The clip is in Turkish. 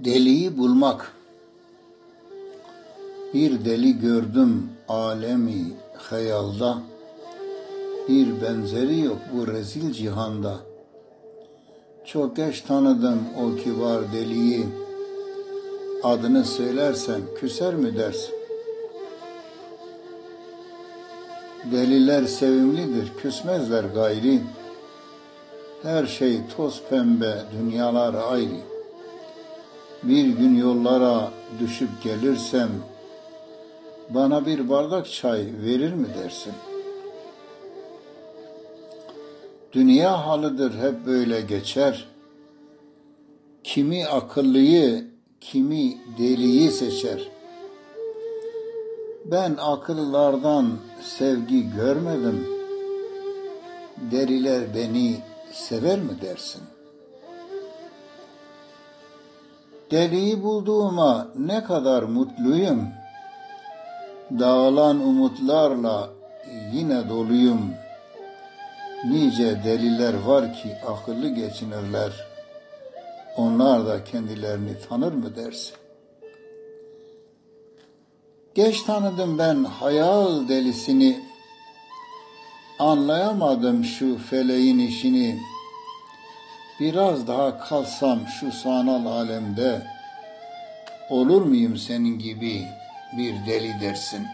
Deliyi bulmak. Bir deli gördüm alemi hayalda, bir benzeri yok bu rezil cihanda. Çok geç tanıdım o kibar deliyi, adını söylersen küser mi dersin? Deliler sevimlidir, küsmezler gayri. Her şey toz pembe, dünyalar ayrı. Bir gün yollara düşüp gelirsem, bana bir bardak çay verir mi dersin? Dünya halıdır, hep böyle geçer. Kimi akıllıyı, kimi deliyi seçer. Ben akıllılardan sevgi görmedim. Deliler beni sever mi dersin? Deliyi bulduğuma ne kadar mutluyum. Dağılan umutlarla yine doluyum. Nice deliler var ki akıllı geçinirler. Onlar da kendilerini tanır mı dersin? Geç tanıdım ben hayal delisini. Anlayamadım şu feleğin işini. Biraz daha kalsam şu sanal alemde, olur muyum senin gibi bir deli dersin?